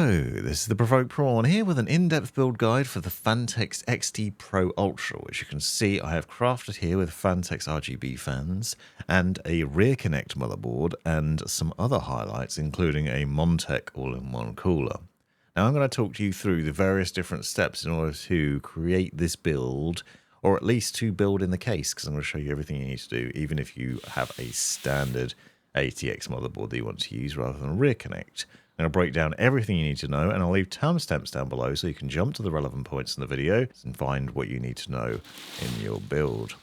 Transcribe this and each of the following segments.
Hello, this is the Provoked Prawn here with an in-depth build guide for the Phanteks XT Pro Ultra, which you can see I have crafted here with Phanteks RGB fans and a rear connect motherboard and some other highlights including a Montech all-in-one cooler. Now I'm going to talk to you through the various different steps in order to create this build, or at least to build in the case, because I'm going to show you everything you need to do, even if you have a standard ATX motherboard that you want to use rather than a rear connect. I'm going to break down everything you need to know, and I'll leave timestamps down below so you can jump to the relevant points in the video and find what you need to know in your build.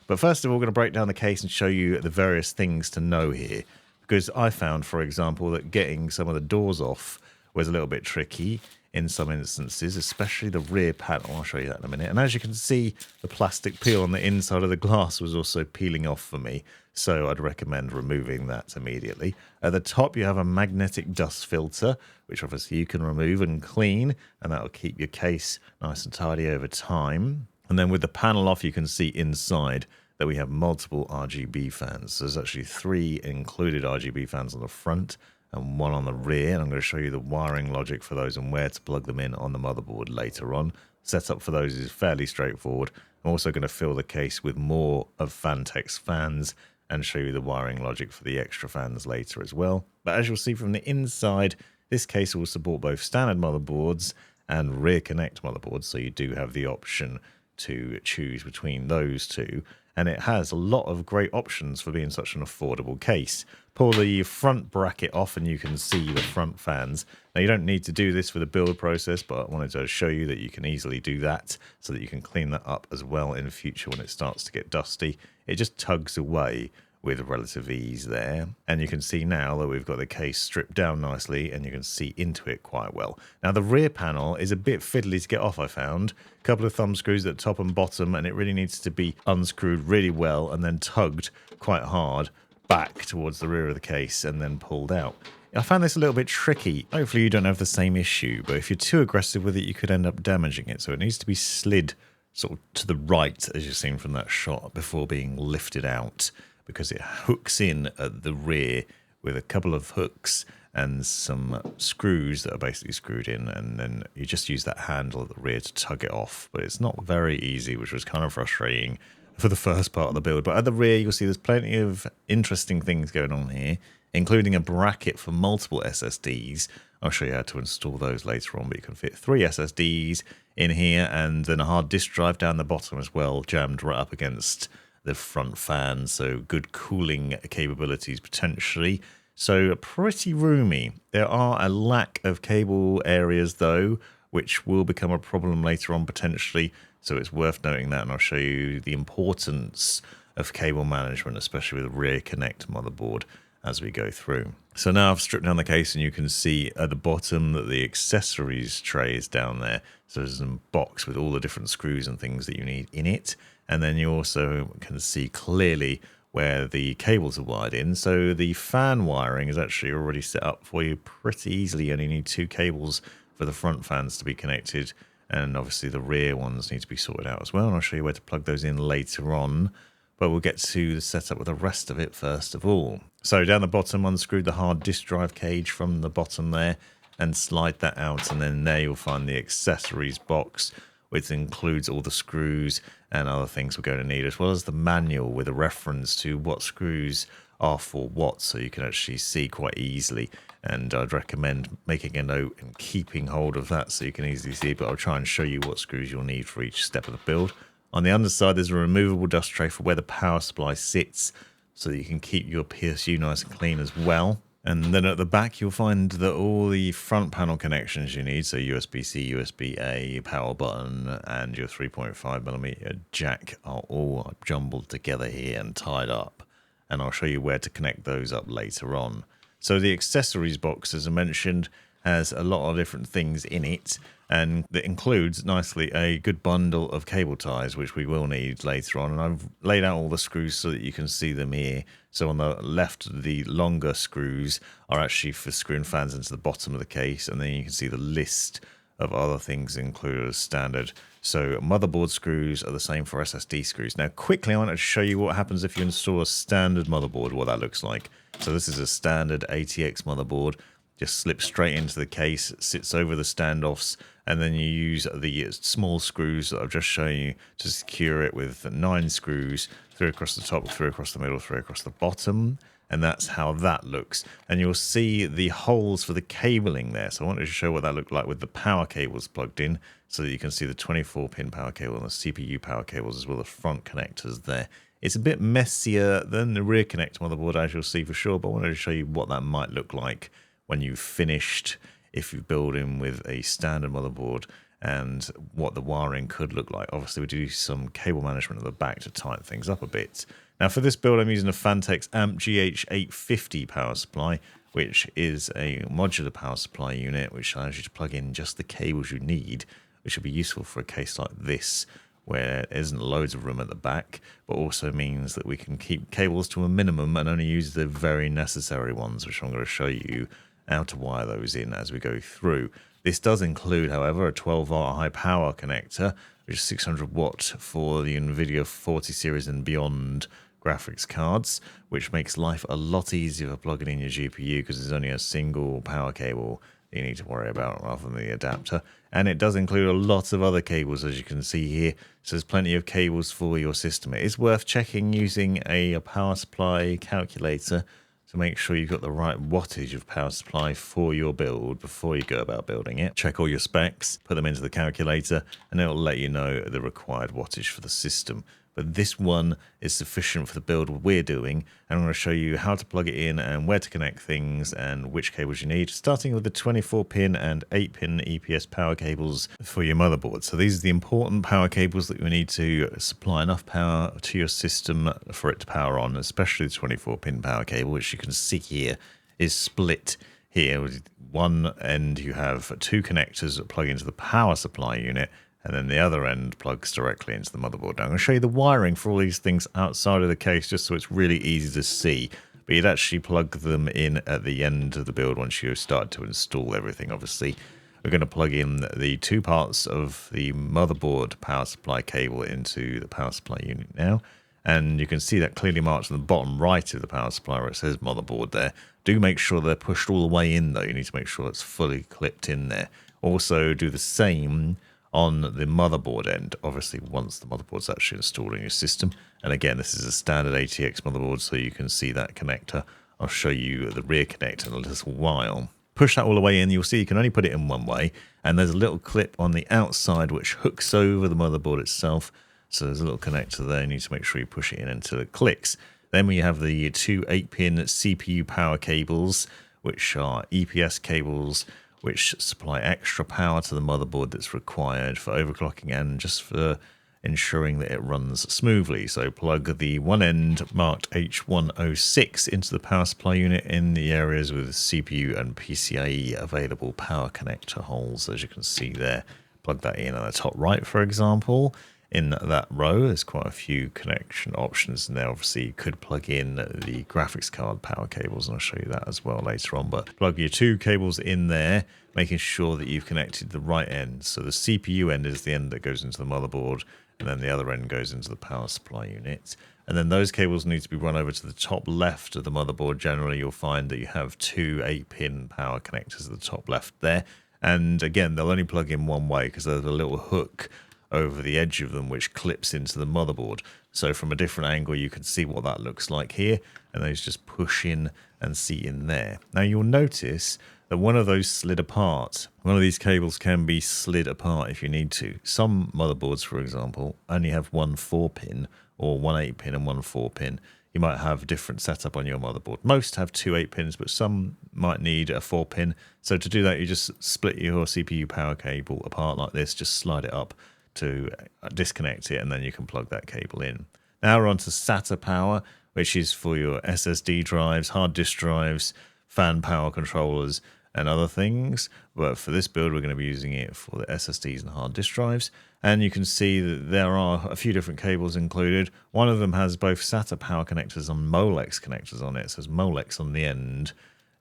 But first of all, we're going to break down the case and show you the various things to know here, because I found, for example, that getting some of the doors off was a little bit tricky in some instances, especially the rear panel. I'll show you that in a minute. And as you can see, the plastic peel on the inside of the glass was also peeling off for me, so I'd recommend removing that immediately. At the top, you have a magnetic dust filter, which obviously you can remove and clean, and that'll keep your case nice and tidy over time. And then with the panel off, you can see inside that we have multiple RGB fans. So there's actually 3 included RGB fans on the front and 1 on the rear, and I'm going to show you the wiring logic for those and where to plug them in on the motherboard later on. Setup for those is fairly straightforward. I'm also going to fill the case with more of Phanteks fans and show you the wiring logic for the extra fans later as well. But as you'll see from the inside, this case will support both standard motherboards and rear connect motherboards, so you do have the option to choose between those two, and it has a lot of great options for being such an affordable case. Pull the front bracket off and you can see the front fans. Now you don't need to do this for the build process, but I wanted to show you that you can easily do that so that you can clean that up as well in the future when it starts to get dusty. It just tugs away with relative ease there, and you can see now that we've got the case stripped down nicely and you can see into it quite well. Now the rear panel is a bit fiddly to get off, I found. A couple of thumb screws at top and bottom, and it really needs to be unscrewed really well and then tugged quite hard back towards the rear of the case and then pulled out. I found this a little bit tricky. Hopefully you don't have the same issue, but if you're too aggressive with it you could end up damaging it, so it needs to be slid sort of to the right as you've seen from that shot before being lifted out, because it hooks in at the rear with a couple of hooks and some screws that are basically screwed in, and then you just use that handle at the rear to tug it off. But it's not very easy, which was kind of frustrating for the first part of the build. But at the rear, you'll see there's plenty of interesting things going on here, including a bracket for multiple SSDs. I'll show you how to install those later on, but you can fit 3 SSDs in here, and then a hard disk drive down the bottom as well, jammed right up against the front fan, so good cooling capabilities potentially. So pretty roomy. There are a lack of cable areas though, which will become a problem later on potentially, so it's worth noting that, and I'll show you the importance of cable management, especially with a rear connect motherboard, as we go through. So now I've stripped down the case and you can see at the bottom that the accessories tray is down there. So there's a box with all the different screws and things that you need in it. And then you also can see clearly where the cables are wired in. So the fan wiring is actually already set up for you pretty easily. You only need 2 cables for the front fans to be connected. And obviously the rear ones need to be sorted out as well. And I'll show you where to plug those in later on. But we'll get to the setup with the rest of it first of all. So down the bottom, unscrew the hard disk drive cage from the bottom there and slide that out. And then there you'll find the accessories box, which includes all the screws and other things we're going to need, as well as the manual with a reference to what screws are for what, so you can actually see quite easily. And I'd recommend making a note and keeping hold of that so you can easily see, but I'll try and show you what screws you'll need for each step of the build. On the underside, there's a removable dust tray for where the power supply sits, so that you can keep your PSU nice and clean as well. And then at the back, you'll find that all the front panel connections you need, so USB-C, USB-A, power button, and your 3.5mm jack are all jumbled together here and tied up. And I'll show you where to connect those up later on. So the accessories box, as I mentioned, has a lot of different things in it, and that includes nicely a good bundle of cable ties, which we will need later on. And I've laid out all the screws so that you can see them here. So on the left, the longer screws are actually for screwing fans into the bottom of the case, and then you can see the list of other things included as standard. So motherboard screws are the same for SSD screws. Now quickly, I want to show you what happens if you install a standard motherboard, what that looks like. So this is a standard ATX motherboard. just slips straight into the case, sits over the standoffs, and then you use the small screws that I've just shown you to secure it with 9 screws, 3 across the top, 3 across the middle, 3 across the bottom. And that's how that looks. And you'll see the holes for the cabling there. So I wanted to show what that looked like with the power cables plugged in, so that you can see the 24-pin power cable and the CPU power cables, as well as front connectors there. It's a bit messier than the rear connect motherboard, as you'll see for sure, but I wanted to show you what that might look like when you've finished, if you build in with a standard motherboard, and what the wiring could look like. Obviously, we do some cable management at the back to tighten things up a bit. Now, for this build, I'm using a Phanteks GH850 power supply, which is a modular power supply unit, which allows you to plug in just the cables you need, which would be useful for a case like this, where there isn't loads of room at the back, but also means that we can keep cables to a minimum and only use the very necessary ones, which I'm going to show you how to wire those in as we go through. This does include, however, a 12-watt high power connector, which is 600 watt for the NVIDIA 40 series and beyond graphics cards, which makes life a lot easier for plugging in your GPU, because there's only a single power cable you need to worry about rather than the adapter. And it does include a lot of other cables, as you can see here, so there's plenty of cables for your system. It is worth checking using a power supply calculator to make sure you've got the right wattage of power supply for your build before you go about building it. Check all your specs, put them into the calculator, and it'll let you know the required wattage for the system. But this one is sufficient for the build we're doing, and I'm going to show you how to plug it in and where to connect things and which cables you need, starting with the 24-pin and 8-pin EPS power cables for your motherboard. So these are the important power cables that you need to supply enough power to your system for it to power on, especially the 24-pin power cable, which you can see here is split here. With one end you have 2 connectors that plug into the power supply unit, and then the other end plugs directly into the motherboard. Now, I'm going to show you the wiring for all these things outside of the case, just so it's really easy to see. But you'd actually plug them in at the end of the build once you start to install everything, obviously. We're going to plug in the 2 parts of the motherboard power supply cable into the power supply unit now. And you can see that clearly marked on the bottom right of the power supply where it says motherboard there. Do make sure they're pushed all the way in, though. You need to make sure it's fully clipped in there. Also, do the same on the motherboard end, obviously once the motherboard's actually installed in your system. And again, this is a standard ATX motherboard, so you can see that connector. I'll show you the rear connector in a little while. Push that all the way in, you'll see you can only put it in one way, and there's a little clip on the outside which hooks over the motherboard itself. So there's a little connector there, you need to make sure you push it in until it clicks. Then we have the 2 8-pin CPU power cables, which are EPS cables, which supply extra power to the motherboard that's required for overclocking and just for ensuring that it runs smoothly. So plug the one end marked H106 into the power supply unit in the areas with CPU and PCIe available power connector holes, as you can see there. Plug that in on the top right, for example. In that row, there's quite a few connection options in there. Obviously, you could plug in the graphics card power cables, and I'll show you that as well later on. But plug your 2 cables in there, making sure that you've connected the right end. So the CPU end is the end that goes into the motherboard, and then the other end goes into the power supply unit. And then those cables need to be run over to the top left of the motherboard. Generally, you'll find that you have 2 8-pin power connectors at the top left there. And again, they'll only plug in one way because there's a little hook over the edge of them which clips into the motherboard. So from a different angle you can see what that looks like here, and those just push in and see in there. Now you'll notice that one of those slid apart. One of these cables can be slid apart if you need to. Some motherboards, for example, only have 1 4-pin or 1 8-pin and 1 4-pin. You might have a different setup on your motherboard. Most have 2 8-pins, but some might need a 4-pin. So to do that, you just split your CPU power cable apart like this, just slide it up to disconnect it, and then you can plug that cable in. Now we're on to SATA power, which is for your SSD drives, hard disk drives, fan power controllers, and other things. But for this build, we're going to be using it for the SSDs and hard disk drives. And you can see that there are a few different cables included. One of them has both SATA power connectors and Molex connectors on it. So there's Molex on the end,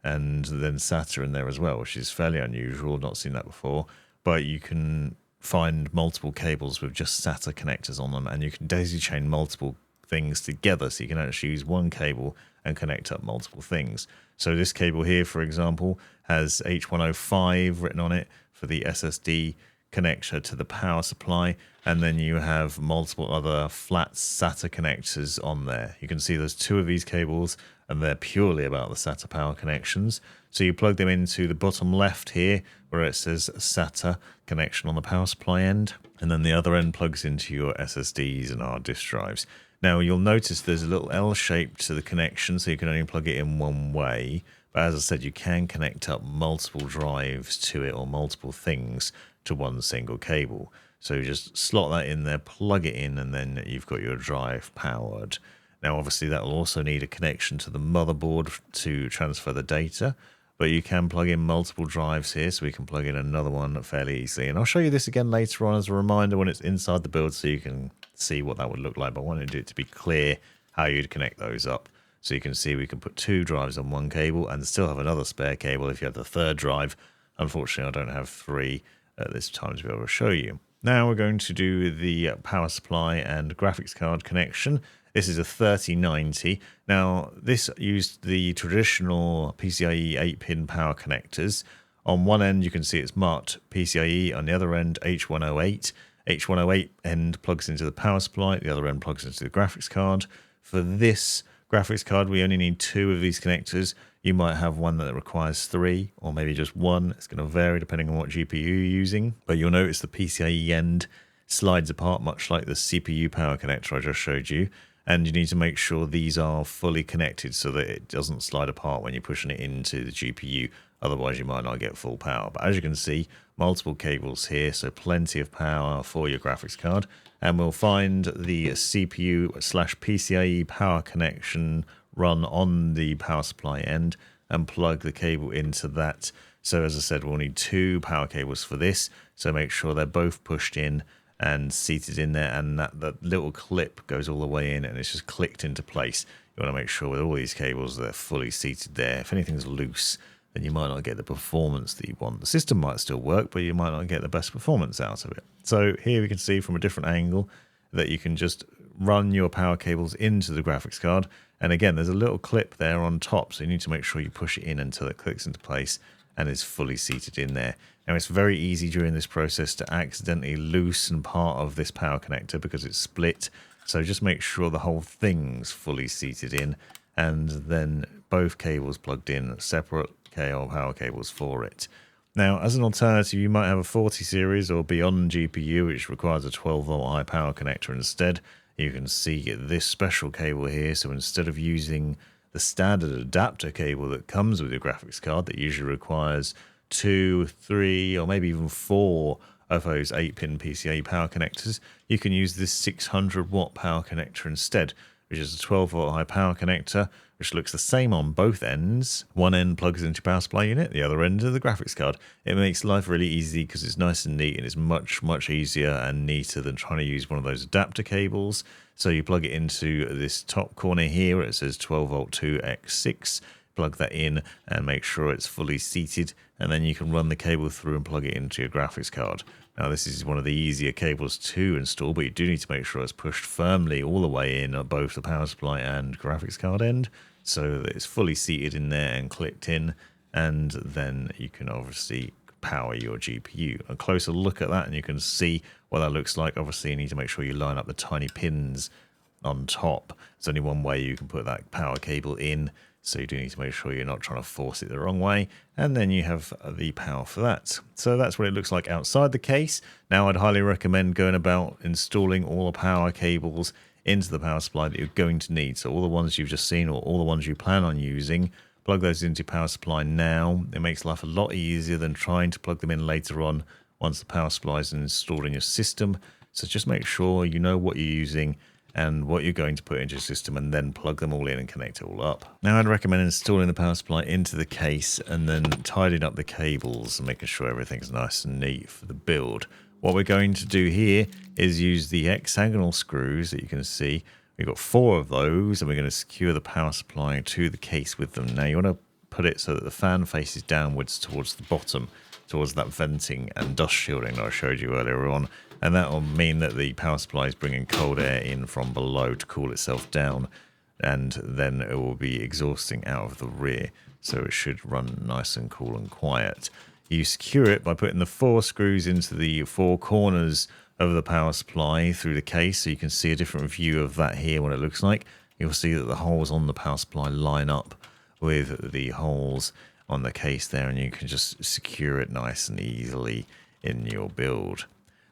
and then SATA in there as well, which is fairly unusual. Not seen that before. But you can find multiple cables with just SATA connectors on them, and you can daisy chain multiple things together, so you can actually use one cable and connect up multiple things. So this cable here, for example, has H105 written on it for the SSD connector to the power supply, and then you have multiple other flat SATA connectors on there. You can see there's 2 of these cables, and they're purely about the SATA power connections. So you plug them into the bottom left here where it says SATA connection on the power supply end, and then the other end plugs into your SSDs and hard disk drives. Now you'll notice there's a little L shape to the connection, so you can only plug it in one way, but as I said, you can connect up multiple drives to it or multiple things to one single cable. So you just slot that in there, plug it in, and then you've got your drive powered. Now obviously that will also need a connection to the motherboard to transfer the data, but you can plug in multiple drives here, so we can plug in another one fairly easily. And I'll show you this again later on as a reminder when it's inside the build, so you can see what that would look like. But I wanted it to be clear how you'd connect those up. So you can see we can put 2 drives on one cable and still have another spare cable if you have the 3rd drive. Unfortunately, I don't have 3 at this time to be able to show you. Now we're going to do the power supply and graphics card connection. This is a 3090. Now this used the traditional PCIe 8-pin power connectors. On one end you can see it's marked PCIe, on the other end H108. H108 end plugs into the power supply, the other end plugs into the graphics card. For this graphics card we only need 2 of these connectors. You might have one that requires 3 or maybe just 1. It's going to vary depending on what GPU you're using. But you'll notice the PCIe end slides apart much like the CPU power connector I just showed you. And you need to make sure these are fully connected so that it doesn't slide apart when you're pushing it into the GPU. Otherwise you might not get full power. But as you can see, multiple cables here, so plenty of power for your graphics card. And we'll find the CPU/PCIe power connection run on the power supply end and plug the cable into that. So as I said, we'll need 2 power cables for this, so make sure they're both pushed in and seated in there, and that little clip goes all the way in and it's just clicked into place. You want to make sure with all these cables they're fully seated there. If anything's loose, then you might not get the performance that you want. The system might still work, but you might not get the best performance out of it. So here we can see from a different angle that you can just run your power cables into the graphics card. And again, there's a little clip there on top, so you need to make sure you push it in until it clicks into place and is fully seated in there. Now it's very easy during this process to accidentally loosen part of this power connector because it's split. So just make sure the whole thing's fully seated in, and then both cables plugged in, separate power cables for it. Now, as an alternative, you might have a 40 series or beyond GPU, which requires a 12-volt high power connector instead. You can see this special cable here. So instead of using the standard adapter cable that comes with your graphics card that usually requires 2, 3, or maybe even 4 of those 8-pin PCIe power connectors, you can use this 600-watt power connector instead, which is a 12-volt high power connector, which looks the same on both ends. One end plugs into your power supply unit, the other end into the graphics card. It makes life really easy because it's nice and neat, and it's much, much easier and neater than trying to use one of those adapter cables. So you plug it into this top corner here where it says 12-volt 2x6. Plug that in and make sure it's fully seated, and then you can run the cable through and plug it into your graphics card. Now this is one of the easier cables to install, but you do need to make sure it's pushed firmly all the way in at both the power supply and graphics card end, so that it's fully seated in there and clicked in, and then you can obviously power your GPU. A closer look at that and you can see what that looks like. Obviously you need to make sure you line up the tiny pins on top. There's only one way you can put that power cable in, so you do need to make sure you're not trying to force it the wrong way, and then you have the power for that. So that's what it looks like outside the case. Now I'd highly recommend going about installing all the power cables into the power supply that you're going to need. So all the ones you've just seen or all the ones you plan on using, plug those into your power supply now. It makes life a lot easier than trying to plug them in later on once the power supply is installed in your system. So just make sure you know what you're using and what you're going to put into your system, and then plug them all in and connect it all up. Now I'd recommend installing the power supply into the case and then tidying up the cables and making sure everything's nice and neat for the build. What we're going to do here is use the hexagonal screws that you can see. We've got 4 of those, and we're going to secure the power supply to the case with them. Now you want to put it so that the fan faces downwards towards the bottom. towards that venting and dust shielding that I showed you earlier on. And that will mean that the power supply is bringing cold air in from below to cool itself down. And then it will be exhausting out of the rear. So it should run nice and cool and quiet. You secure it by putting the 4 screws into the 4 corners of the power supply through the case. So you can see a different view of that here, what it looks like. You'll see that the holes on the power supply line up with the holes on the case there, and you can just secure it nice and easily in your build.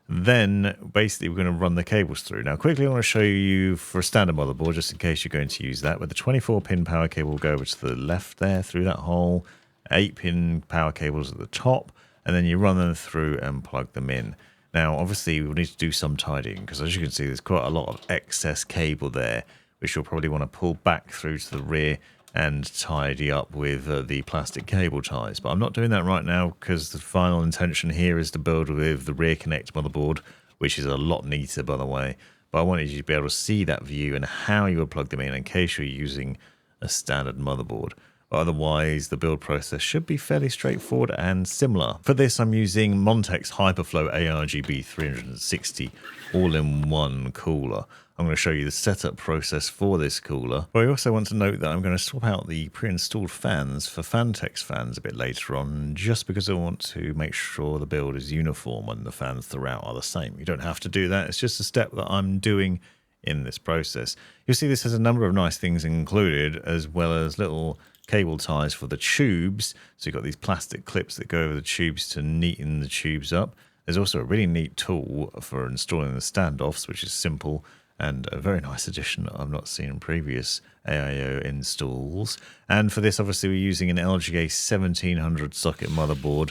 Then basically we're going to run the cables through. Now quickly I want to show you for a standard motherboard, just in case you're going to use that, with the 24-pin power cable will go over to the left there through that hole, 8-pin power cables at the top, and then you run them through and plug them in. Now obviously we'll need to do some tidying, because as you can see there's quite a lot of excess cable there, which you'll probably want to pull back through to the rear and tidy up with the plastic cable ties. But I'm not doing that right now, because the final intention here is to build with the rear connect motherboard, which is a lot neater, by the way. But I wanted you to be able to see that view and how you would plug them in case you're using a standard motherboard. Otherwise, the build process should be fairly straightforward and similar. For this, I'm using Montech Hyperflow AIO 360 all-in-one cooler. I'm going to show you the setup process for this cooler. But I also want to note that I'm going to swap out the pre-installed fans for Phanteks fans a bit later on, just because I want to make sure the build is uniform and the fans throughout are the same. You don't have to do that. It's just a step that I'm doing in this process. You'll see this has a number of nice things included, as well as little cable ties for the tubes. So you've got these plastic clips that go over the tubes to neaten the tubes up. There's also a really neat tool for installing the standoffs, which is simple and a very nice addition that I've not seen in previous AIO installs. And for this, obviously, we're using an LGA 1700 socket motherboard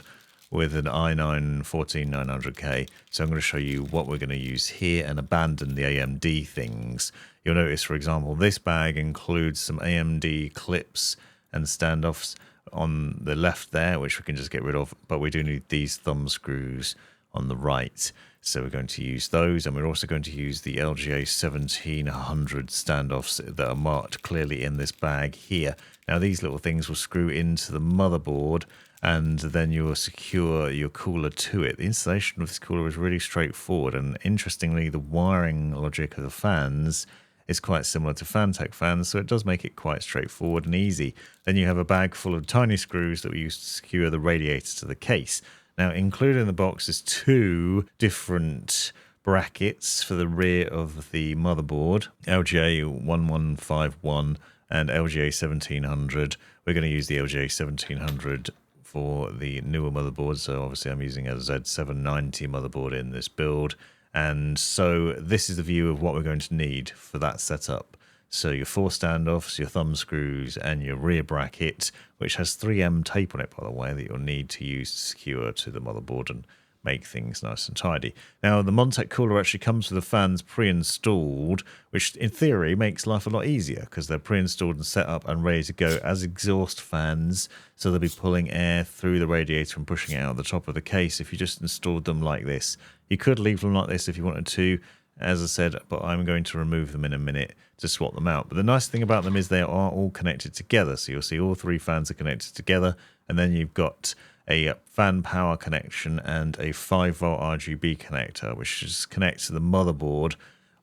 with an i9 14900K. So I'm going to show you what we're going to use here and abandon the AMD things. You'll notice, for example, this bag includes some AMD clips and standoffs on the left there, which we can just get rid of, but we do need these thumb screws on the right. So we're going to use those, and we're also going to use the LGA 1700 standoffs that are marked clearly in this bag here. Now these little things will screw into the motherboard, and then you will secure your cooler to it. The installation of this cooler is really straightforward, and interestingly, the wiring logic of the fans is quite similar to Phanteks fans, so it does make it quite straightforward and easy. Then you have a bag full of tiny screws that we use to secure the radiator to the case. Now, included in the box is 2 different brackets for the rear of the motherboard, LGA 1151 and LGA 1700. We're going to use the LGA 1700 for the newer motherboard, so obviously I'm using a Z790 motherboard in this build. And so this is the view of what we're going to need for that setup. So your 4 standoffs, your thumb screws, and your rear bracket, which has 3M tape on it, by the way, that you'll need to use to secure to the motherboard and make things nice and tidy. Now, the Montech cooler actually comes with the fans pre-installed, which in theory makes life a lot easier because they're pre-installed and set up and ready to go as exhaust fans. So they'll be pulling air through the radiator and pushing it out the top of the case if you just installed them like this. You could leave them like this if you wanted to, as I said, but I'm going to remove them in a minute to swap them out. But the nice thing about them is they are all connected together. So you'll see all 3 fans are connected together, and then you've got a fan power connection and a 5-volt RGB connector, which just connects to the motherboard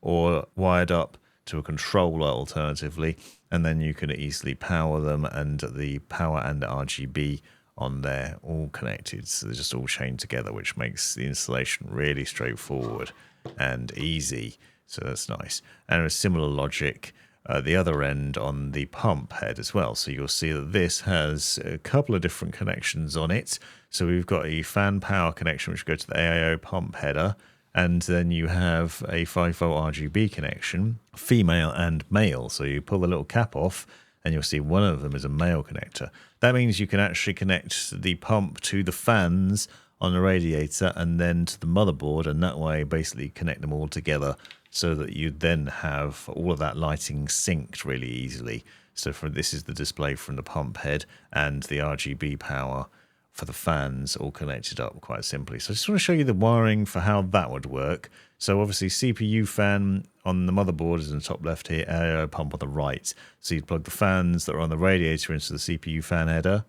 or wired up to a controller alternatively, and then you can easily power them, and the power and RGB on there all connected, so they're just all chained together, which makes the installation really straightforward and easy. So that's nice. And a similar logic at the other end on the pump head as well. So you'll see that this has a couple of different connections on it. So we've got a fan power connection which goes to the AIO pump header, and then you have a 5-volt RGB connection, female and male. So you pull the little cap off and you'll see one of them is a male connector. That means you can actually connect the pump to the fans on the radiator and then to the motherboard, and that way basically connect them all together so that you then have all of that lighting synced really easily. So this is the display from the pump head and the RGB power for the fans all connected up quite simply. So I just want to show you the wiring for how that would work. So obviously CPU fan on the motherboard is in the top left here, AIO pump on the right. So you'd plug the fans that are on the radiator into the CPU fan header,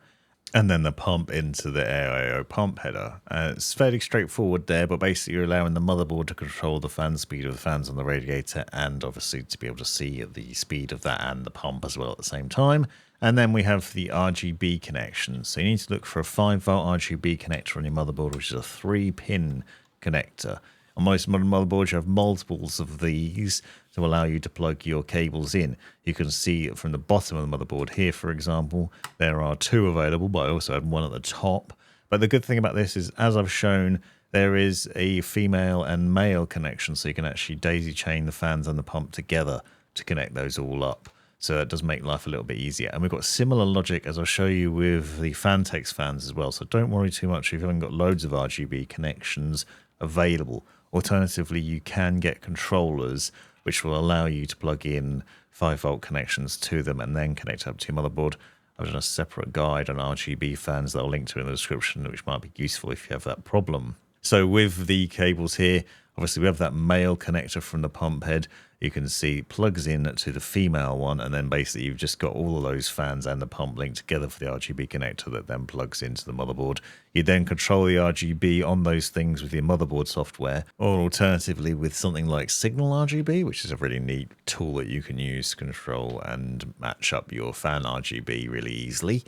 and then the pump into the AIO pump header. It's fairly straightforward there, but basically you're allowing the motherboard to control the fan speed of the fans on the radiator, and obviously to be able to see the speed of that and the pump as well at the same time. And then we have the RGB connection. So you need to look for a 5-volt RGB connector on your motherboard, which is a 3-pin connector. On most modern motherboards, you have multiples of these to allow you to plug your cables in. You can see from the bottom of the motherboard here, for example, there are 2 available, but I also had 1 at the top. But the good thing about this is, as I've shown, there is a female and male connection, so you can actually daisy chain the fans and the pump together to connect those all up. So that does make life a little bit easier. And we've got similar logic, as I'll show you, with the Phanteks fans as well. So don't worry too much if you haven't got loads of RGB connections available. Alternatively, you can get controllers which will allow you to plug in 5-volt connections to them and then connect up to your motherboard. I've done a separate guide on RGB fans that I'll link to in the description, which might be useful if you have that problem. So with the cables here, obviously we have that male connector from the pump head. You can see plugs in to the female one, and then basically you've just got all of those fans and the pump linked together for the RGB connector that then plugs into the motherboard. You then control the RGB on those things with your motherboard software, or alternatively with something like Signal RGB, which is a really neat tool that you can use to control and match up your fan RGB really easily.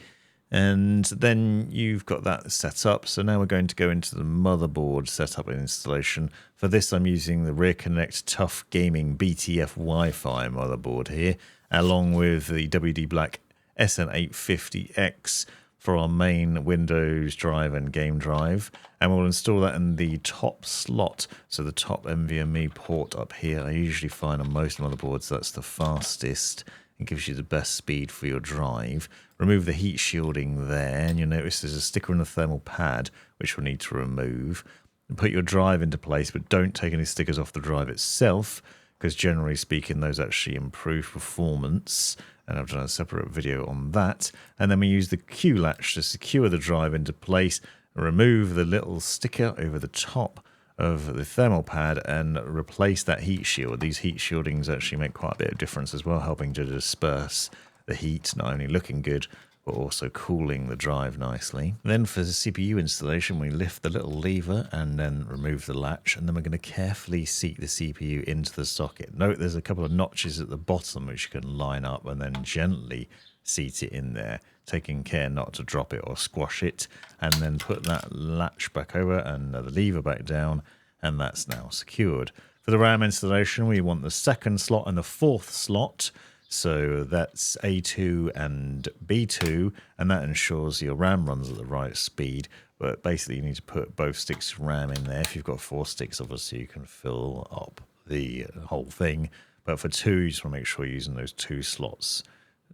And then you've got that set up. So now we're going to go into the motherboard setup and installation. For this, I'm using the Rear Connect Tough Gaming BTF Wi-Fi motherboard here, along with the WD Black SN850X for our main Windows drive and game drive. And we'll install that in the top slot, so the top NVMe port up here. I usually find on most motherboards that's the fastest. It gives you the best speed for your drive. Remove the heat shielding there, and you'll notice there's a sticker on the thermal pad which we'll need to remove. And put your drive into place, but don't take any stickers off the drive itself, because generally speaking those actually improve performance, and I've done a separate video on that. And then we use the Q latch to secure the drive into place, remove the little sticker over the top of the thermal pad and replace that heat shield. These heat shieldings actually make quite a bit of difference as well, helping to disperse the heat, not only looking good but also cooling the drive nicely. Then for the CPU installation, we lift the little lever and then remove the latch, and then we're going to carefully seat the CPU into the socket. Note there's a couple of notches at the bottom which you can line up and then gently seat it in there, taking care not to drop it or squash it, and then put that latch back over and the lever back down, and that's now secured. For the RAM installation, we want the 2nd slot and the 4th slot, so that's A2 and B2, and that ensures your RAM runs at the right speed. But basically you need to put both sticks of RAM in there. If you've got 4 sticks, obviously you can fill up the whole thing, but for 2 you just want to make sure you're using those 2 slots,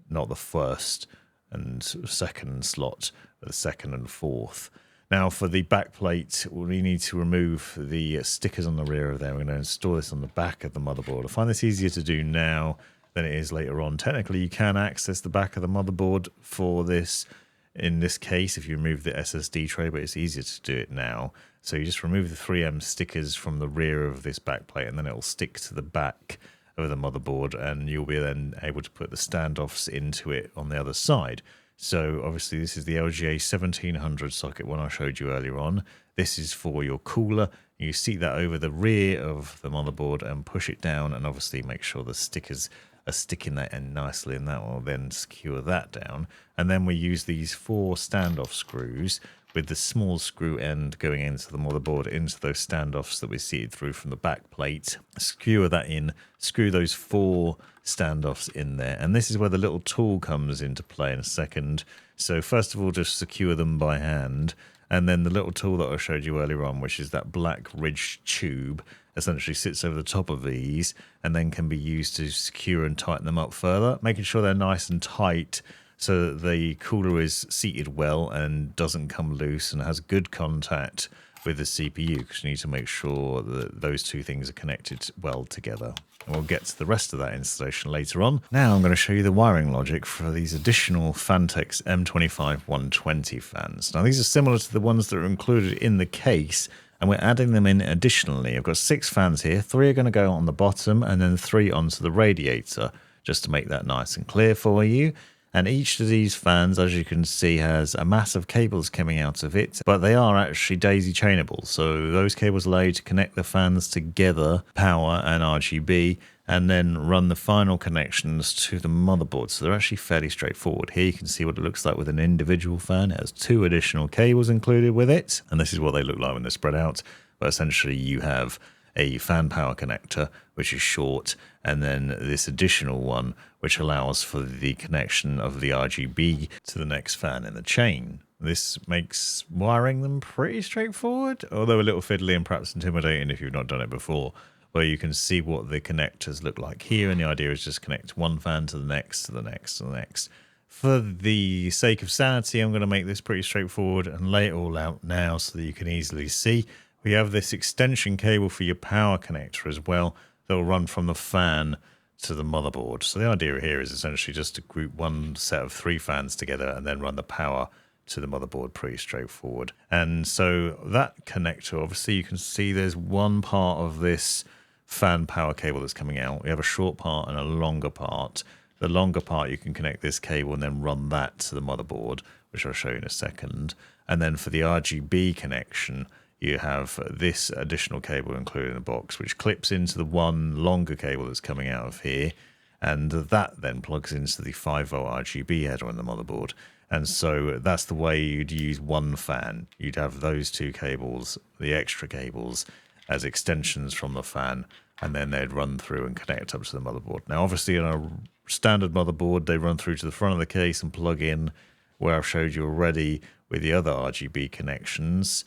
not the 1st and 2nd slot, but the 2nd and 4th. Now for the back plate, we need to remove the stickers on the rear of there. We're going to install this on the back of the motherboard. I find this easier to do now than it is later on. Technically you can access the back of the motherboard for this in this case if you remove the SSD tray, but it's easier to do it now. So you just remove the 3M stickers from the rear of this back plate, and then it will stick to the back of the motherboard, and you'll be then able to put the standoffs into it on the other side. So obviously this is the LGA 1700 socket one I showed you earlier on. This is for your cooler. You seat that over the rear of the motherboard and push it down, and obviously make sure the stickers are sticking that in nicely, and that will then secure that down. And then we use these 4 standoff screws with the small screw end going into the motherboard, into those standoffs that we seated through from the back plate. Skewer that in, screw those 4 standoffs in there, and this is where the little tool comes into play in a second. So first of all, just secure them by hand, and then the little tool that I showed you earlier on, which is that black ridged tube, essentially sits over the top of these and then can be used to secure and tighten them up further, making sure they're nice and tight so that the cooler is seated well and doesn't come loose and has good contact with the CPU, because you need to make sure that those 2 things are connected well together. And we'll get to the rest of that installation later on. Now I'm going to show you the wiring logic for these additional Phanteks M25-120 fans. Now these are similar to the ones that are included in the case, and we're adding them in additionally. I've got 6 fans here. 3 are going to go on the bottom and then 3 onto the radiator, just to make that nice and clear for you. And each of these fans, as you can see, has a mass of cables coming out of it, but they are actually daisy chainable. So those cables allow you to connect the fans together, power and RGB, and then run the final connections to the motherboard. So they're actually fairly straightforward. Here you can see what it looks like with an individual fan. It has 2 additional cables included with it, and this is what they look like when they're spread out. But essentially you have a fan power connector, which is short, and then this additional one, which allows for the connection of the RGB to the next fan in the chain. This makes wiring them pretty straightforward, although a little fiddly and perhaps intimidating if you've not done it before, where you can see what the connectors look like here, and the idea is just connect one fan to the next, to the next, to the next. For the sake of sanity, I'm going to make this pretty straightforward and lay it all out now so that you can easily see. We have this extension cable for your power connector as well that will run from the fan to the motherboard. So the idea here is essentially just to group one set of 3 fans together and then run the power to the motherboard. Pretty straightforward. And so that connector, obviously you can see there's one part of this fan power cable that's coming out. We have a short part and a longer part. The longer part you can connect this cable and then run that to the motherboard, which I'll show you in a second. And then for the RGB connection, you have this additional cable included in the box, which clips into the one longer cable that's coming out of here, and that then plugs into the 5-volt RGB header on the motherboard. And so that's the way you'd use one fan. You'd have those 2 cables, the extra cables, as extensions from the fan, and then they'd run through and connect up to the motherboard. Now, obviously, on a standard motherboard, they run through to the front of the case and plug in where I've showed you already with the other RGB connections.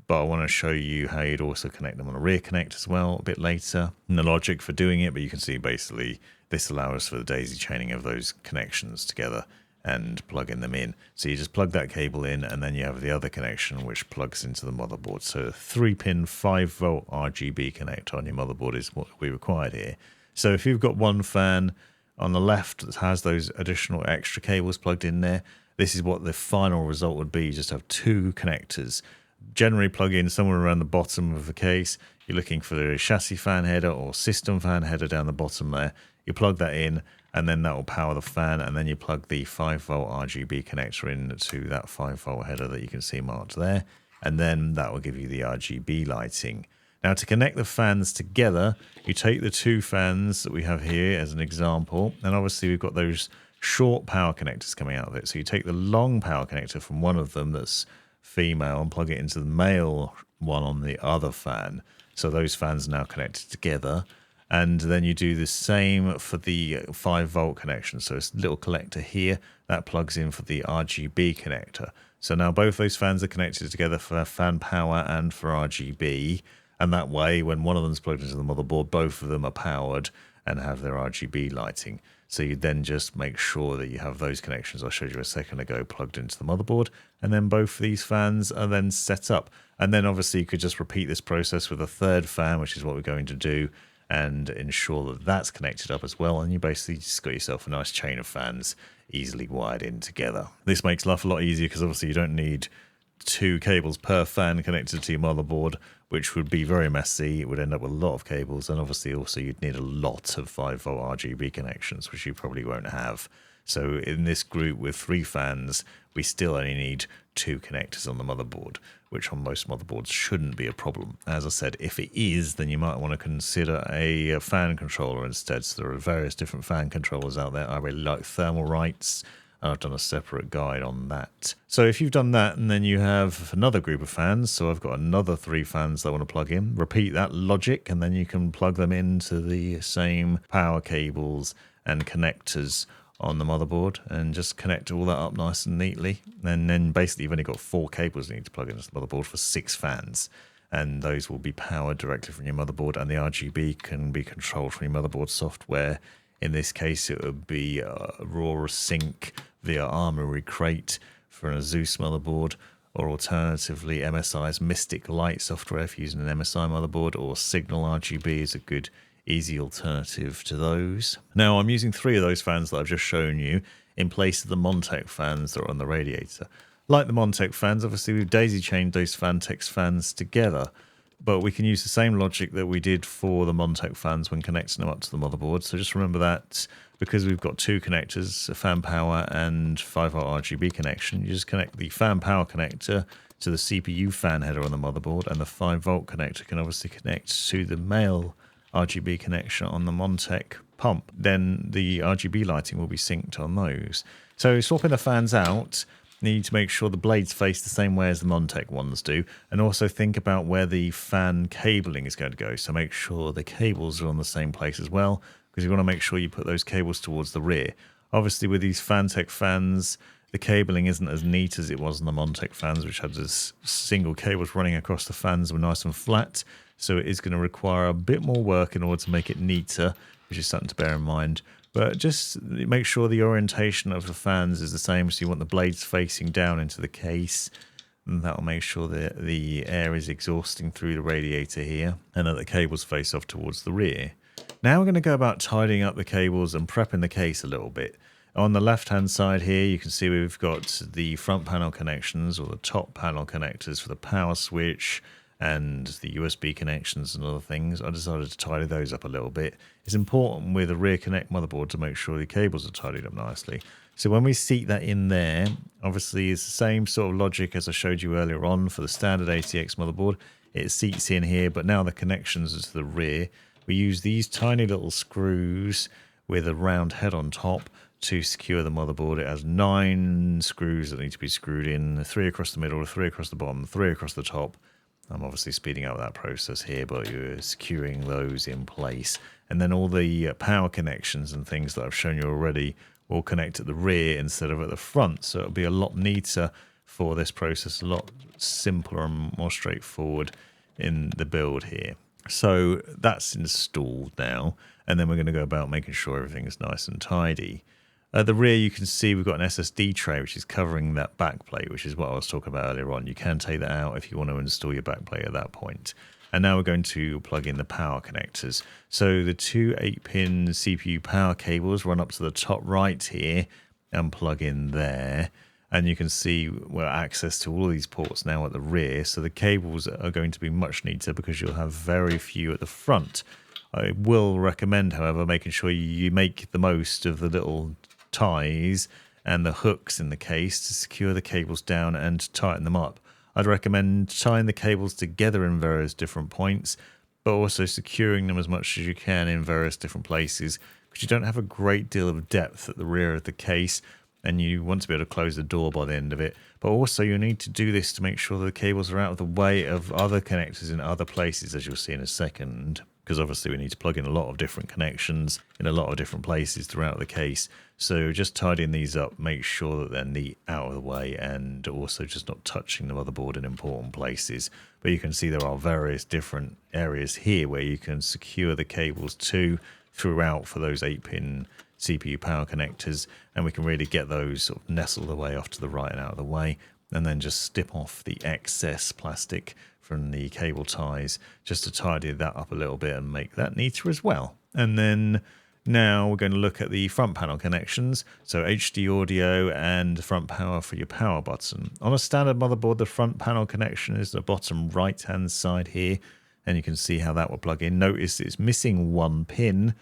But I want to show you how you'd also connect them on a rear connect as well a bit later, and the logic for doing it. But you can see basically this allows for the daisy chaining of those connections together and plugging them in. So you just plug that cable in, and then you have the other connection which plugs into the motherboard. So a 3-pin 5-volt RGB connector on your motherboard is what we required here. So if you've got one fan on the left that has those additional extra cables plugged in there, this is what the final result would be. You just have 2 connectors. Generally plug in somewhere around the bottom of the case. You're looking for the chassis fan header or system fan header down the bottom there. You plug that in, and then that will power the fan, and then you plug the 5-volt RGB connector into that 5-volt header that you can see marked there, and then that will give you the RGB lighting. Now, to connect the fans together, you take the 2 fans that we have here as an example, and obviously we've got those short power connectors coming out of it. So you take the long power connector from one of them that's female and plug it into the male one on the other fan. So those fans are now connected together. And then you do the same for the 5-volt connection. So it's a little collector here that plugs in for the RGB connector. So now both those fans are connected together for fan power and for RGB. And that way, when one of them's plugged into the motherboard, both of them are powered and have their RGB lighting. So you then just make sure that you have those connections I showed you a second ago plugged into the motherboard, and then both of these fans are then set up. And then obviously you could just repeat this process with a 3rd fan, which is what we're going to do, and ensure that that's connected up as well. And you basically just got yourself a nice chain of fans easily wired in together. This makes life a lot easier because obviously you don't need 2 cables per fan connected to your motherboard, which would be very messy. It would end up with a lot of cables, and obviously also you'd need a lot of 5-volt RGB connections, which you probably won't have. So in this group with 3 fans, we still only need 2 connectors on the motherboard, which on most motherboards shouldn't be a problem. As I said, if it is, then you might want to consider a fan controller instead. So there are various different fan controllers out there. I really like Thermalright's. I've done a separate guide on that. So if you've done that, and then you have another group of fans, so I've got another 3 fans that I want to plug in, repeat that logic, and then you can plug them into the same power cables and connectors on the motherboard and just connect all that up nice and neatly. And then basically you've only got 4 cables you need to plug into the motherboard for 6 fans. And those will be powered directly from your motherboard, and the RGB can be controlled from your motherboard software. In this case, it would be Aurora Sync via Armoury Crate for an Asus motherboard, or alternatively MSI's Mystic Light software if you're using an MSI motherboard, or Signal RGB is a good easy alternative to those. Now I'm using 3 of those fans that I've just shown you in place of the Montech fans that are on the radiator. Like the Montech fans, obviously we've daisy chained those Phanteks fans together, but we can use the same logic that we did for the Montech fans when connecting them up to the motherboard. So just remember that because we've got two connectors, a fan power and 5-volt RGB connection, you just connect the fan power connector to the CPU fan header on the motherboard, and the 5-volt connector can obviously connect to the male RGB connection on the Montech pump. Then the RGB lighting will be synced on those. So swapping the fans out, you need to make sure the blades face the same way as the Montech ones do, and also think about where the fan cabling is going to go. So make sure the cables are on the same place as well, because you want to make sure you put those cables towards the rear. Obviously with these Phanteks fans, the cabling isn't as neat as it was on the Montech fans, which had this single cables running across the fans, were nice and flat. So it is going to require a bit more work in order to make it neater, which is something to bear in mind. But just make sure the orientation of the fans is the same. So you want the blades facing down into the case, and that will make sure that the air is exhausting through the radiator here, and that the cables face off towards the rear. Now we're going to go about tidying up the cables and prepping the case a little bit. On the left hand side here, you can see we've got the front panel connections, or the top panel connectors for the power switch and the USB connections and other things. I decided to tidy those up a little bit. It's important with a rear connect motherboard to make sure the cables are tidied up nicely. So when we seat that in there, obviously it's the same sort of logic as I showed you earlier on for the standard ATX motherboard. It seats in here, but now the connections are to the rear. We use these tiny little screws with a round head on top to secure the motherboard. It has 9 screws that need to be screwed in, 3 across the middle, 3 across the bottom, 3 across the top. I'm obviously speeding up that process here, but you're securing those in place. And then all the power connections and things that I've shown you already will connect at the rear instead of at the front. So it'll be a lot neater for this process, a lot simpler and more straightforward in the build here. So that's installed now, and then we're going to go about making sure everything is nice and tidy. At the rear, you can see we've got an SSD tray, which is covering that backplate, which is what I was talking about earlier on. You can take that out if you want to install your backplate at that point. And now we're going to plug in the power connectors. So the two 8-pin CPU power cables run up to the top right here and plug in there. And you can see well, access to all these ports now at the rear. So the cables are going to be much neater because you'll have very few at the front. I will recommend, however, making sure you make the most of the little ties and the hooks in the case to secure the cables down and tighten them up. I'd recommend tying the cables together in various different points, but also securing them as much as you can in various different places, because you don't have a great deal of depth at the rear of the case, and you want to be able to close the door by the end of it. But also you need to do this to make sure the cables are out of the way of other connectors in other places, as you'll see in a second, because obviously we need to plug in a lot of different connections in a lot of different places throughout the case. So just tidying these up, make sure that they're neat out of the way, and also just not touching the motherboard in important places. But you can see there are various different areas here where you can secure the cables to throughout for those 8-pin CPU power connectors, and we can really get those sort of nestled away off to the right and out of the way, and then just snip off the excess plastic from the cable ties just to tidy that up a little bit and make that neater as well. And then now we're going to look at the front panel connections, so HD audio and front power for your power button. On a standard motherboard, the front panel connection is the bottom right hand side here, and you can see how that will plug in. Notice it's missing 1 pin.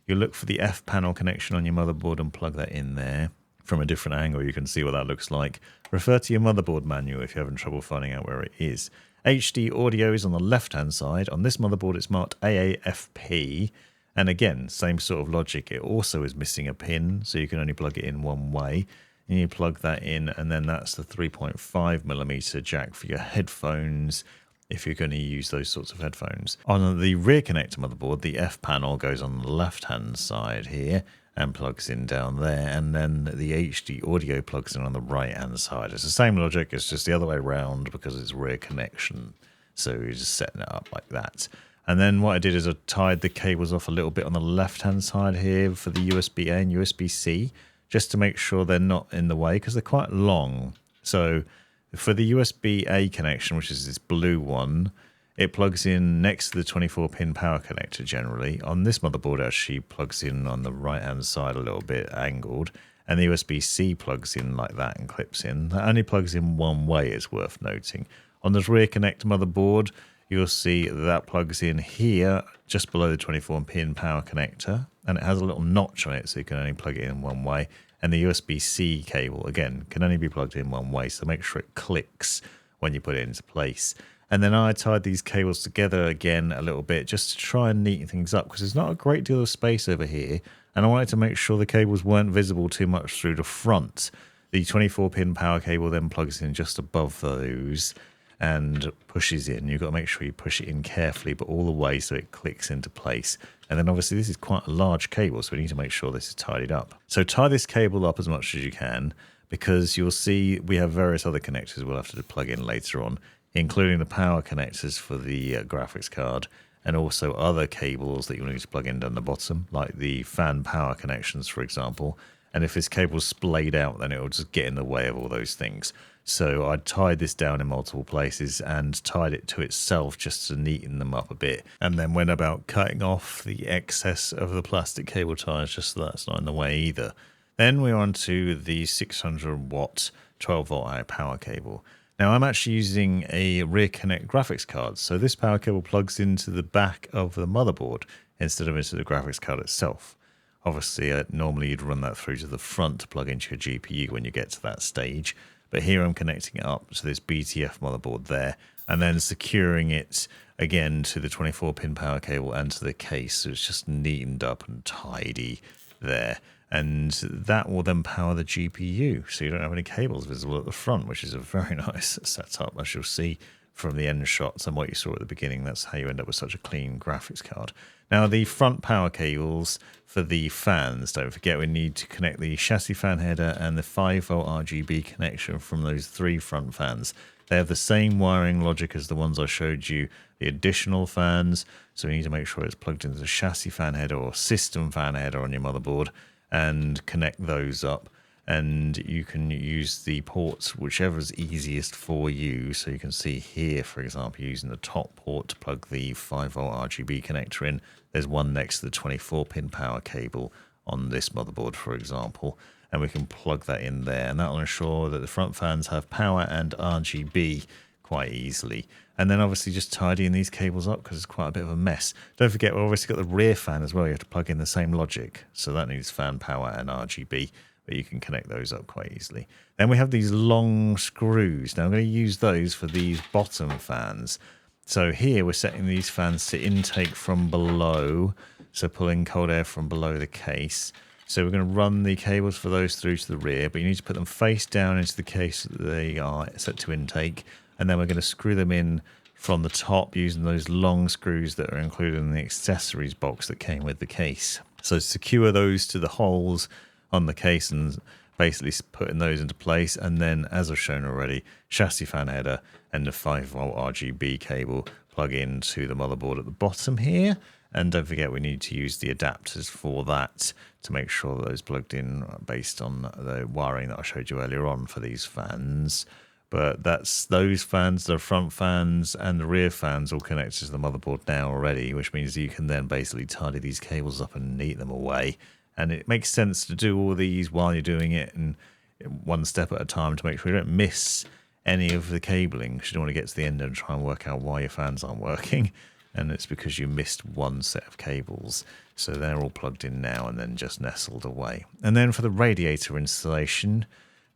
You look for the F panel connection on your motherboard and plug that in there. From a different angle, you can see what that looks like. Refer to your motherboard manual if you're having trouble finding out where it is. HD audio is on the left-hand side. On this motherboard, it's marked AAFP. And again, same sort of logic. It also is missing a pin, so you can only plug it in one way. And you plug that in, and then that's the 3.5mm jack for your headphones, if you're going to use those sorts of headphones. On the rear connector motherboard, the F panel goes on the left-hand side here and plugs in down there, and then the HD audio plugs in on the right-hand side. It's the same logic, it's just the other way around because it's rear connection. So you're just setting it up like that. And then what I did is I tied the cables off a little bit on the left-hand side here for the USB-A and USB-C, just to make sure they're not in the way, because they're quite long. So for the USB-A connection, which is this blue one, it plugs in next to the 24-pin power connector generally. On this motherboard, actually plugs in on the right-hand side a little bit angled, and the USB-C plugs in like that and clips in. That only plugs in one way, is worth noting. On this rear connector motherboard, you'll see that plugs in here just below the 24-pin power connector, and it has a little notch on it so you can only plug it in one way. And the USB-C cable, again, can only be plugged in one way, so make sure it clicks when you put it into place. And then I tied these cables together again a little bit just to try and neaten things up, because there's not a great deal of space over here, and I wanted to make sure the cables weren't visible too much through the front. The 24-pin power cable then plugs in just above those and pushes in. You've got to make sure you push it in carefully, but all the way so it clicks into place. And then obviously this is quite a large cable, so we need to make sure this is tidied up. So tie this cable up as much as you can, because you'll see we have various other connectors we'll have to plug in later on, including the power connectors for the graphics card, and also other cables that you'll need to plug in down the bottom, like the fan power connections, for example. And if this cable's splayed out, then it'll just get in the way of all those things. So I tied this down in multiple places and tied it to itself just to neaten them up a bit. And then went about cutting off the excess of the plastic cable ties just so that's not in the way either. Then we're on to the 600 watt 12 volt high power cable. Now I'm actually using a rear connect graphics card. So this power cable plugs into the back of the motherboard instead of into the graphics card itself. Obviously, normally you'd run that through to the front to plug into your GPU when you get to that stage. But here I'm connecting it up to this BTF motherboard there, and then securing it again to the 24-pin power cable and to the case. So it's just neatened up and tidy there. And that will then power the GPU, so you don't have any cables visible at the front, which is a very nice setup, as you'll see from the end shots and what you saw at the beginning. That's how you end up with such a clean graphics card. Now, the front power cables for the fans, don't forget we need to connect the chassis fan header and the 5-volt RGB connection from those 3 front fans. They have the same wiring logic as the ones I showed you, the additional fans, so we need to make sure it's plugged into the chassis fan header or system fan header on your motherboard and connect those up. And you can use the ports whichever's easiest for you. So you can see here, for example, using the top port to plug the 5-volt RGB connector in. There's one next to the 24-pin power cable on this motherboard, for example, and we can plug that in there, and that will ensure that the front fans have power and RGB quite easily. And then obviously just tidying these cables up because it's quite a bit of a mess. Don't forget, we've obviously got the rear fan as well. You have to plug in the same logic, so that needs fan power and RGB. But you can connect those up quite easily. Then we have these long screws. Now I'm going to use those for these bottom fans. So here we're setting these fans to intake from below, so pulling cold air from below the case. So we're going to run the cables for those through to the rear, but you need to put them face down into the case that they are set to intake, and then we're going to screw them in from the top using those long screws that are included in the accessories box that came with the case. So secure those to the holes on the case and basically putting those into place, and then, as I've shown already, chassis fan header and the 5-volt RGB cable plug into the motherboard at the bottom here. And don't forget, we need to use the adapters for that to make sure that those plugged in based on the wiring that I showed you earlier on for these fans. But that's those fans, the front fans and the rear fans all connected to the motherboard now already, which means you can then basically tidy these cables up and neat them away. And it makes sense to do all these while you're doing it, and one step at a time, to make sure you don't miss any of the cabling, because you don't want to get to the end and try and work out why your fans aren't working. And it's because you missed one set of cables. So they're all plugged in now and then just nestled away. And then for the radiator installation,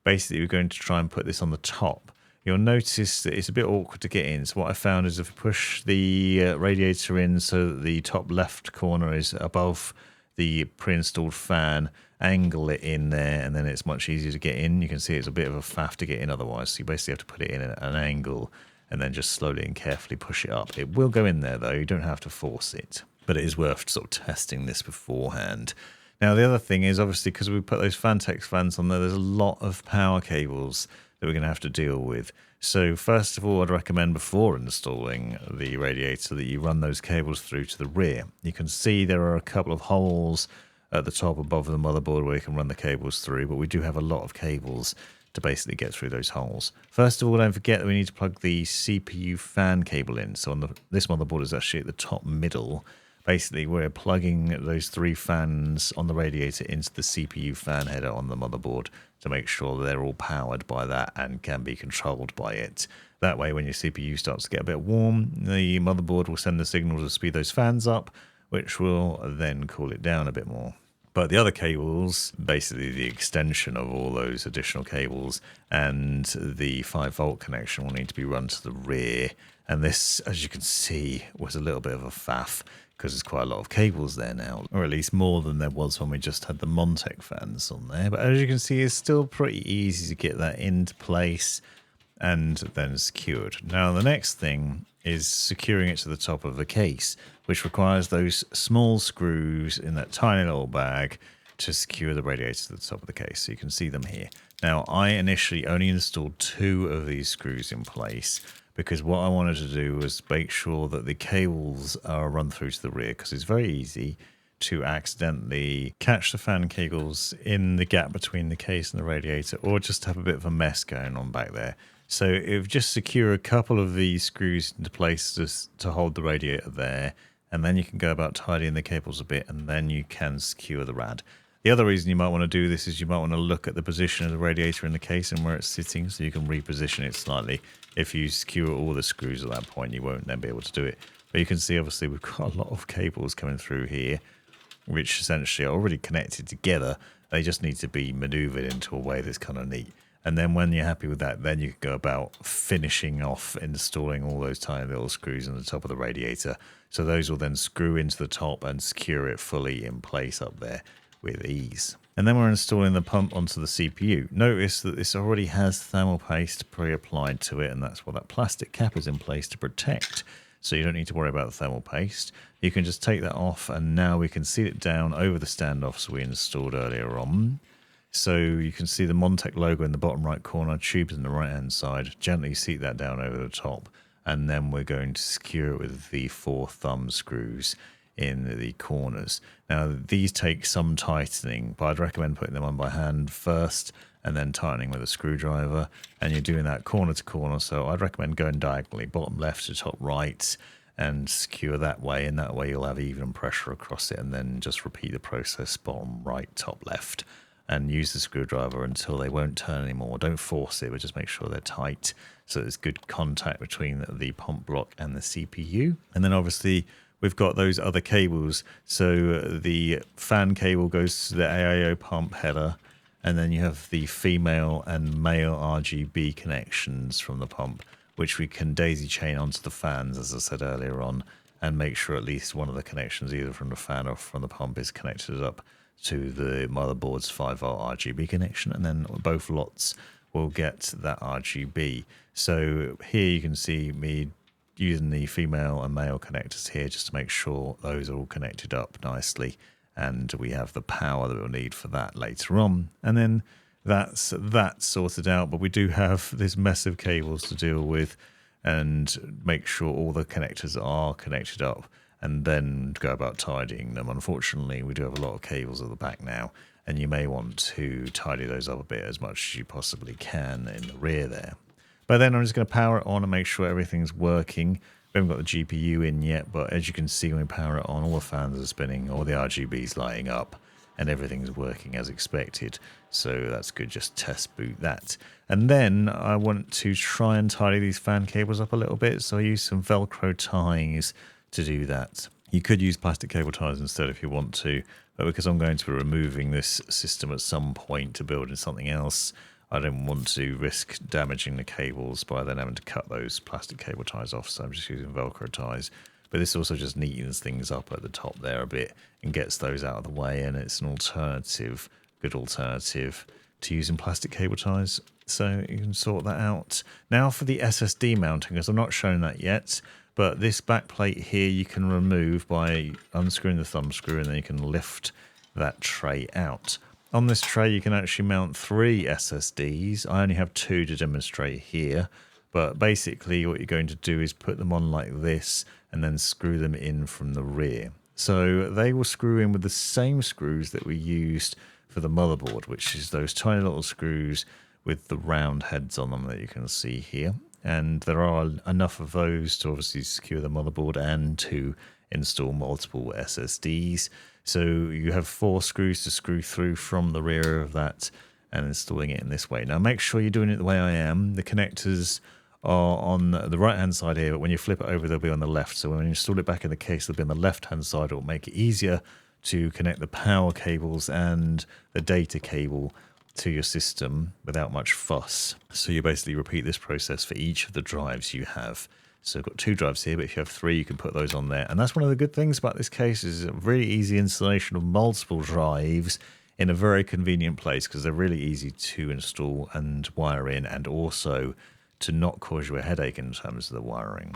basically we're going to try and put this on the top. You'll notice that it's a bit awkward to get in. So what I found is if you push the radiator in so that the top left corner is above the pre-installed fan, angle it in there, and then it's much easier to get in. You can see it's a bit of a faff to get in otherwise. So you basically have to put it in at an angle and then just slowly and carefully push it up. It will go in there though, you don't have to force it, but it is worth sort of testing this beforehand. Now the other thing is, obviously, because we put those Phanteks fans on there, there's a lot of power cables that we're going to have to deal with. So first of all, I'd recommend before installing the radiator that you run those cables through to the rear. You can see there are a couple of holes at the top above the motherboard where you can run the cables through, but we do have a lot of cables to basically get through those holes. First of all, don't forget that we need to plug the CPU fan cable in. So on this motherboard is actually at the top middle, Basically, we're plugging those 3 fans on the radiator into the CPU fan header on the motherboard to make sure they're all powered by that and can be controlled by it. That way, when your CPU starts to get a bit warm, the motherboard will send the signal to speed those fans up, which will then cool it down a bit more. But the other cables, basically the extension of all those additional cables and the 5-volt connection will need to be run to the rear. And this, as you can see, was a little bit of a faff because there's quite a lot of cables there now, or at least more than there was when we just had the Montech fans on there. But as you can see, it's still pretty easy to get that into place and then secured. Now the next thing is securing it to the top of the case, which requires those small screws in that tiny little bag to secure the radiator to the top of the case. So you can see them here. Now I initially only installed 2 of these screws in place because what I wanted to do was make sure that the cables are run through to the rear, because it's very easy to accidentally catch the fan cables in the gap between the case and the radiator, or just have a bit of a mess going on back there. So if just secure a couple of these screws into place just to hold the radiator there, and then you can go about tidying the cables a bit, and then you can secure the rad. The other reason you might want to do this is you might want to look at the position of the radiator in the case and where it's sitting, so you can reposition it slightly. If you secure all the screws at that point, you won't then be able to do it. But you can see obviously we've got a lot of cables coming through here, which essentially are already connected together. They just need to be maneuvered into a way that's kind of neat. And then when you're happy with that, then you can go about finishing off installing all those tiny little screws on the top of the radiator. So those will then screw into the top and secure it fully in place up there with ease. And then we're installing the pump onto the CPU. Notice that this already has thermal paste pre-applied to it, and that's what that plastic cap is in place to protect. So you don't need to worry about the thermal paste. You can just take that off, and now we can seal it down over the standoffs we installed earlier on. So you can see the Montech logo in the bottom right corner, tubes in the right hand side. Gently seat that down over the top, and then we're going to secure it with the 4 thumb screws in the corners. Now these take some tightening, but I'd recommend putting them on by hand first and then tightening with a screwdriver, and you're doing that corner to corner. So I'd recommend going diagonally, bottom left to top right, and secure that way, and that way you'll have even pressure across it, and then just repeat the process bottom right, top left, and use the screwdriver until they won't turn anymore. Don't force it, but just make sure they're tight so there's good contact between the pump block and the CPU. And then obviously we've got those other cables. So the fan cable goes to the AIO pump header, and then you have the female and male RGB connections from the pump, which we can daisy chain onto the fans, as I said earlier on, and make sure at least one of the connections, either from the fan or from the pump, is connected up to the motherboard's 5-volt RGB connection, and then both lots will get that RGB. So here you can see me using the female and male connectors here just to make sure those are all connected up nicely, and we have the power that we'll need for that later on. And then that's that sorted out, but we do have this mess of cables to deal with and make sure all the connectors are connected up, and then go about tidying them. Unfortunately, we do have a lot of cables at the back now, and you may want to tidy those up a bit as much as you possibly can in the rear there. But then I'm just going to power it on and make sure everything's working. We haven't got the GPU in yet, but as you can see when we power it on, all the fans are spinning, all the RGB's lighting up, and everything's working as expected. So that's good, just test boot that. And then I want to try and tidy these fan cables up a little bit, so I use some Velcro ties to do that. You could use plastic cable ties instead if you want to, but because I'm going to be removing this system at some point to build in something else, I don't want to risk damaging the cables by then having to cut those plastic cable ties off, so I'm just using Velcro ties. But this also just neatens things up at the top there a bit and gets those out of the way, and it's an alternative, good alternative to using plastic cable ties. So you can sort that out. Now for the SSD mounting, because I'm not showing that yet, but this back plate here you can remove by unscrewing the thumb screw, and then you can lift that tray out. On this tray you can actually mount 3 SSDs. I only have 2 to demonstrate here, but basically what you're going to do is put them on like this and then screw them in from the rear. So they will screw in with the same screws that we used for the motherboard, which is those tiny little screws with the round heads on them that you can see here. And there are enough of those to obviously secure the motherboard and to install multiple SSDs. So you have 4 screws to screw through from the rear of that and installing it in this way. Now make sure you're doing it the way I am. The connectors are on the right hand side here, but when you flip it over they'll be on the left. So when you install it back in the case they'll be on the left hand side. It will make it easier to connect the power cables and the data cable to your system without much fuss. So you basically repeat this process for each of the drives you have. So I've got 2 drives here, but if you have 3, you can put those on there. And that's one of the good things about this case is a really easy installation of multiple drives in a very convenient place because they're really easy to install and wire in, and also to not cause you a headache in terms of the wiring.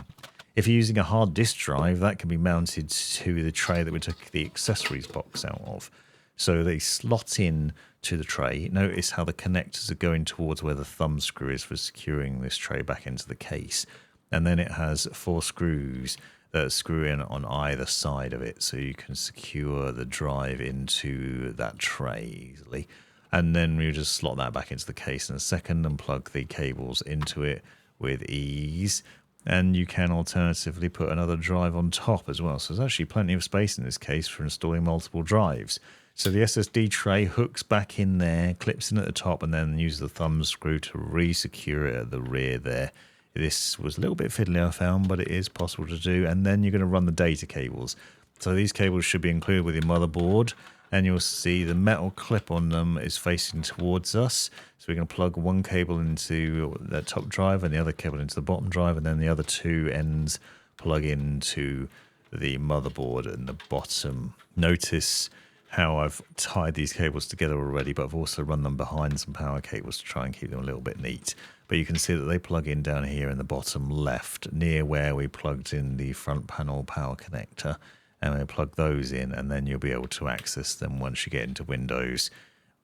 If you're using a hard disk drive, that can be mounted to the tray that we took the accessories box out of. So they slot in to the tray. Notice how the connectors are going towards where the thumb screw is for securing this tray back into the case. And then it has 4 screws that screw in on either side of it, so you can secure the drive into that tray easily. And then you just slot that back into the case in a second and plug the cables into it with ease. And you can alternatively put another drive on top as well. So there's actually plenty of space in this case for installing multiple drives. So the SSD tray hooks back in there, clips in at the top, and then use the thumb screw to re-secure it at the rear there. This was a little bit fiddly I found, but it is possible to do. And then you're going to run the data cables. So these cables should be included with your motherboard, and you'll see the metal clip on them is facing towards us. So we're going to plug one cable into the top drive and the other cable into the bottom drive, and then the other 2 ends plug into the motherboard in the bottom. Notice how I've tied these cables together already, but I've also run them behind some power cables to try and keep them a little bit neat. But you can see that they plug in down here in the bottom left, near where we plugged in the front panel power connector. And we plug those in, and then you'll be able to access them once you get into Windows,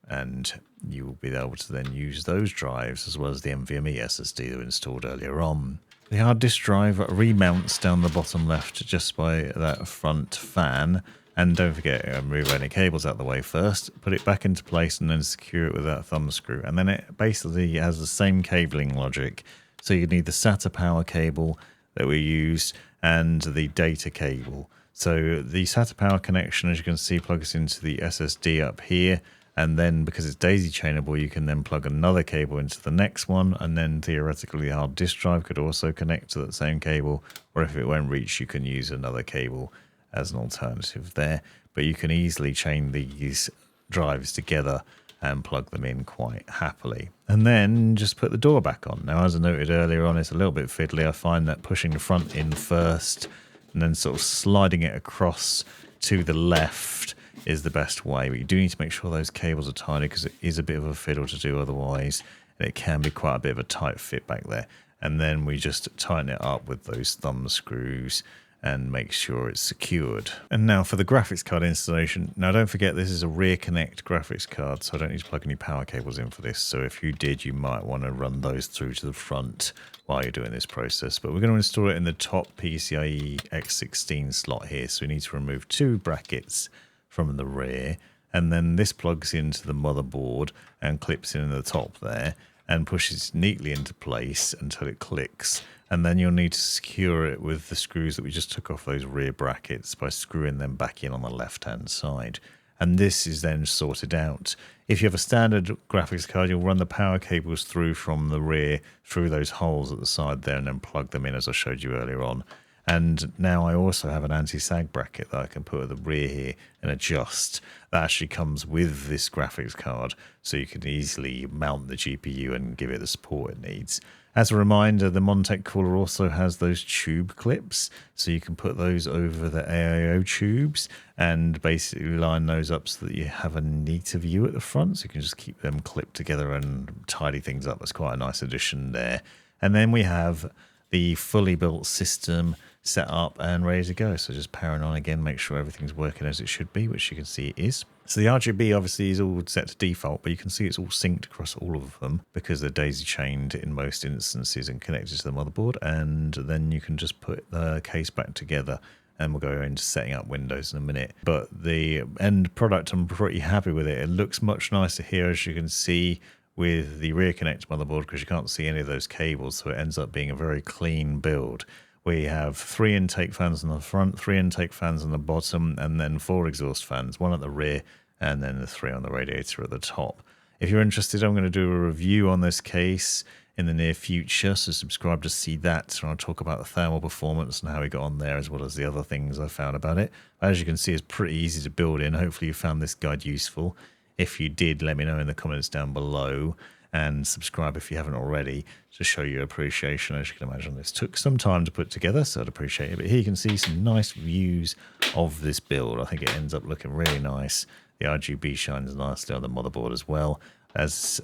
and you will be able to then use those drives as well as the NVMe SSD that we installed earlier on. The hard disk drive remounts down the bottom left just by that front fan. And don't forget, remove any cables out of the way first, put it back into place, and then secure it with that thumb screw. And then it basically has the same cabling logic. So you need the SATA power cable that we use and the data cable. So the SATA power connection, as you can see, plugs into the SSD up here. And then because it's daisy chainable, you can then plug another cable into the next one. And then theoretically, the hard disk drive could also connect to that same cable. Or if it won't reach, you can use another cable as an alternative there. But you can easily chain these drives together and plug them in quite happily. And then just put the door back on. Now, as I noted earlier on, it's a little bit fiddly. I find that pushing the front in first and then sort of sliding it across to the left is the best way. But you do need to make sure those cables are tidy, because it is a bit of a fiddle to do otherwise. And it can be quite a bit of a tight fit back there. And then we just tighten it up with those thumb screws and make sure it's secured. And now for the graphics card installation. Now don't forget, this is a rear connect graphics card, so I don't need to plug any power cables in for this. So if you did, you might want to run those through to the front while you're doing this process. But we're going to install it in the top PCIe X16 slot here. So we need to remove 2 brackets from the rear. And then this plugs into the motherboard and clips in the top there and pushes neatly into place until it clicks. And then you'll need to secure it with the screws that we just took off those rear brackets by screwing them back in on the left-hand side. And this is then sorted out. If you have a standard graphics card, you'll run the power cables through from the rear, through those holes at the side there, and then plug them in as I showed you earlier on. And now I also have an anti-sag bracket that I can put at the rear here and adjust. That actually comes with this graphics card, so you can easily mount the GPU and give it the support it needs. As a reminder, the Montech cooler also has those tube clips, so you can put those over the AIO tubes and basically line those up so that you have a neater view at the front, so you can just keep them clipped together and tidy things up. That's quite a nice addition there. And then we have the fully built system set up and ready to go. So just powering on again, make sure everything's working as it should be, which you can see it is. So the RGB obviously is all set to default, but you can see it's all synced across all of them because they're daisy chained in most instances and connected to the motherboard. And then you can just put the case back together, and we'll go into setting up Windows in a minute. But the end product, I'm pretty happy with it. It looks much nicer here, as you can see, with the rear connect motherboard, because you can't see any of those cables, so it ends up being a very clean build. We have 3 intake fans on the front, 3 intake fans on the bottom, and then 4 exhaust fans, 1 at the rear, and then the 3 on the radiator at the top. If you're interested, I'm going to do a review on this case in the near future, so subscribe to see that. And I'll talk about the thermal performance and how we got on there, as well as the other things I found about it. As you can see, it's pretty easy to build in. Hopefully you found this guide useful. If you did, let me know in the comments down below, and subscribe if you haven't already to show your appreciation. As you can imagine, this took some time to put together, so I'd appreciate it. But here you can see some nice views of this build. I think it ends up looking really nice. The RGB shines nicely on the motherboard as well. As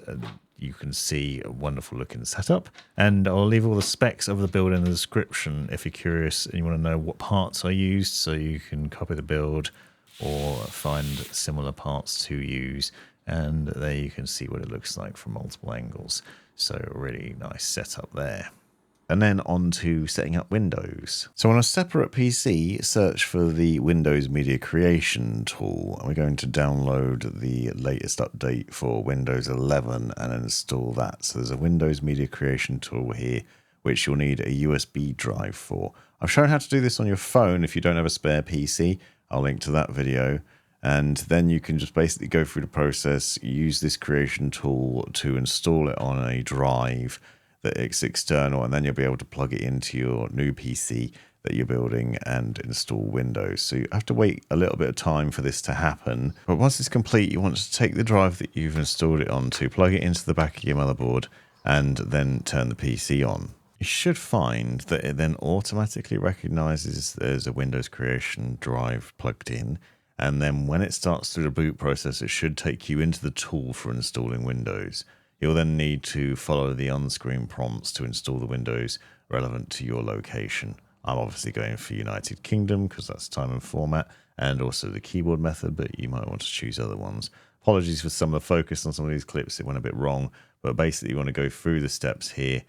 you can see, a wonderful looking setup. And I'll leave all the specs of the build in the description if you're curious and you want to know what parts I used, so you can copy the build or find similar parts to use. And there you can see what it looks like from multiple angles. So really nice setup there. And then on to setting up Windows. So on a separate PC, search for the Windows Media Creation tool. And we're going to download the latest update for Windows 11 and install that. So there's a Windows Media Creation tool here, which you'll need a USB drive for. I've shown how to do this on your phone if you don't have a spare PC. I'll link to that video. And then you can just basically go through the process, use this creation tool to install it on a drive that it's external, and then you'll be able to plug it into your new PC that you're building and install Windows. So you have to wait a little bit of time for this to happen. But once it's complete, you want to take the drive that you've installed it onto, plug it into the back of your motherboard, and then turn the PC on. You should find that it then automatically recognizes there's a Windows creation drive plugged in. And then when it starts through the boot process, it should take you into the tool for installing Windows. You'll then need to follow the on-screen prompts to install the Windows relevant to your location. I'm obviously going for United Kingdom because that's time and format, and also the keyboard method, but you might want to choose other ones. Apologies for some of the focus on some of these clips, it went a bit wrong, but basically you want to go through the steps here.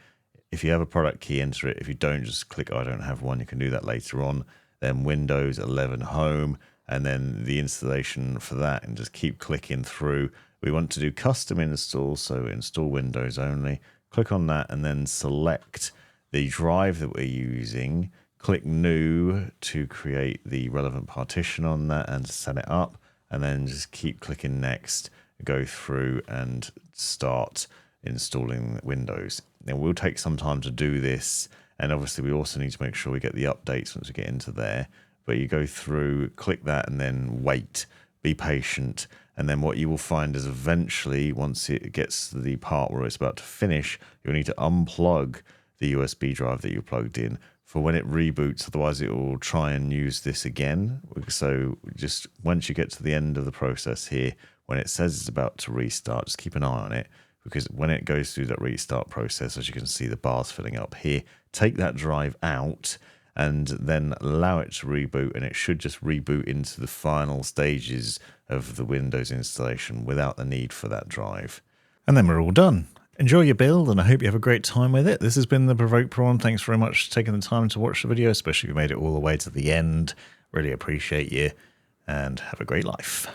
If you have a product key, enter it. If you don't, just click I don't have one. You can do that later on. Then Windows 11 Home, and then the installation for that, and just keep clicking through. We want to do custom install, so install Windows only. Click on that and then select the drive that we're using. Click new to create the relevant partition on that and set it up, and then just keep clicking next, go through and start installing Windows. Now, we'll take some time to do this, and obviously we also need to make sure we get the updates once we get into there. But you go through, click that, and then wait, be patient. And then what you will find is eventually, once it gets to the part where it's about to finish, you'll need to unplug the USB drive that you plugged in for when it reboots. Otherwise, it will try and use this again. So just once you get to the end of the process here, when it says it's about to restart, just keep an eye on it. Because when it goes through that restart process, as you can see, the bar's filling up here. Take that drive out and then allow it to reboot, and it should just reboot into the final stages of the Windows installation without the need for that drive. And then we're all done. Enjoy your build, and I hope you have a great time with it. This has been the Provoked Prawn. Thanks very much for taking the time to watch the video, especially if you made it all the way to the end. Really appreciate you, and have a great life.